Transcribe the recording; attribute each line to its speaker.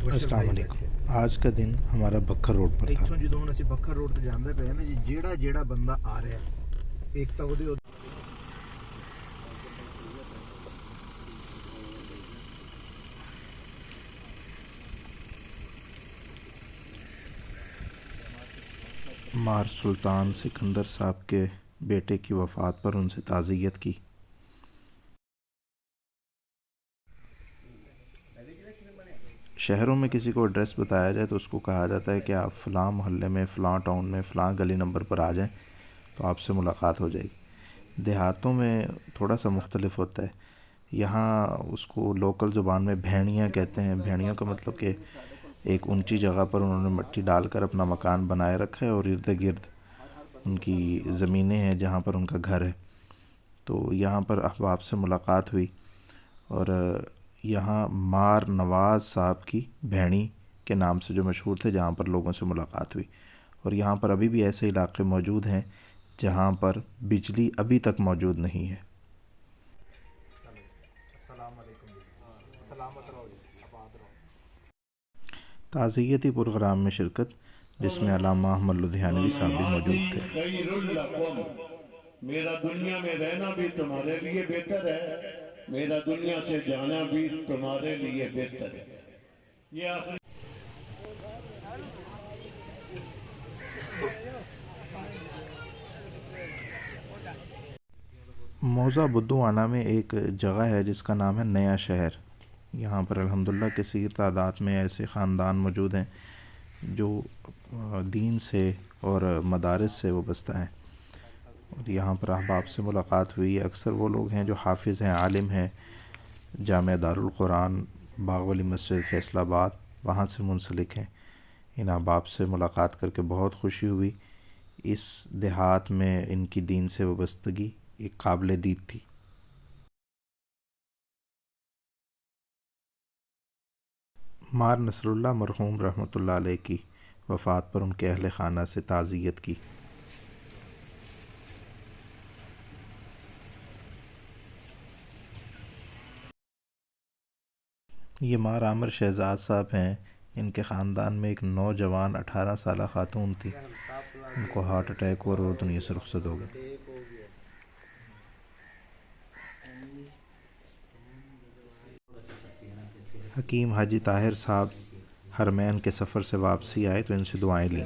Speaker 1: अस्सलाम वालेकुम। आज का दिन हमारा बखर रोड पर था।
Speaker 2: ਇੱਥੋਂ ਜਦੋਂ ਅਸੀਂ ਬੱਖਰ ਰੋਡ ਤੇ ਜਾਂਦੇ ਪਏ ਨਾ ਜੀ, ਜਿਹੜਾ ਬੰਦਾ ਆ ਰਿਹਾ ਇੱਕ ਤਾਂ ਉਹਦੇ
Speaker 1: मार सुल्तान सिकंदर साहब के बेटे की वफ़ात पर उनसे ताज़ियत की। शहरों में किसी को एड्रेस बताया जाए तो उसको कहा जाता है कि आप फ़लाँ मोहल्ले में, फ़लाँ टाउन में, फ़लाँ गली नंबर पर आ जाएं तो आपसे मुलाकात हो जाएगी। देहातों में थोड़ा सा मुख्तलिफ होता है। यहाँ उसको लोकल ज़ुबान में भेड़िया कहते हैं। भेड़ियों का मतलब कि एक ऊंची जगह पर उन्होंने मिट्टी डालकर अपना मकान बनाए रखा है और इर्द गिर्द उनकी ज़मीनें हैं जहाँ पर उनका घर है। तो यहाँ पर अहबाब से मुलाकात हुई और यहाँ मार नवाज़ साहब की भेड़ी के नाम से जो मशहूर थे, जहाँ पर लोगों से मुलाकात हुई। और यहाँ पर अभी भी ऐसे इलाके मौजूद हैं जहाँ पर बिजली अभी तक मौजूद नहीं है। ताज़ियती प्रोग्राम में शिरकत, जिसमें अल्लामा अहमद लुधियानवी साहब भी मौजूद थे।
Speaker 3: मेरा दुनिया में रहना भी तुम्हारे लिए बेहतर है, मेरा दुनिया से जाना भी तुम्हारे लिए बेहतर है। ये आखिरी
Speaker 1: मौज़ा बुद्दुआना में एक जगह है जिसका नाम है नया शहर। यहाँ पर अल्हम्दुलिल्लाह कसीर तादाद में ऐसे ख़ानदान मौजूद हैं जो दीन से और मदारिस से वाबस्ता हैं। और यहाँ पर अहबाब से मुलाकात हुई। अक्सर वो लोग हैं जो हाफिज़ हैं, आलिम हैं, जामिया दारुल कुरान, बागवली मस्जिद फैसलाबाद, वहाँ से मुंसलिक हैं। इन अहबाब से मुलाकात करके बहुत खुशी हुई। इस देहात में इनकी दीन से वाबस्तगी एक काबिल दीद थी। मार नसरुल्लाह मरहूम रहमतुल्लाह अलैह की वफ़ात पर उनके अहल खाना से ताज़ियत की। ये मार आमिर शहजाद साहब हैं। इनके ख़ानदान में एक नौजवान 18 साला ख़ातून थी, उनको हार्ट अटैक हुआ और वो दुनिया से रुखसत हो गई। हकीम हाजी ताहिर साहब हरमैन के सफ़र से वापसी आए तो इनसे दुआएं लीं।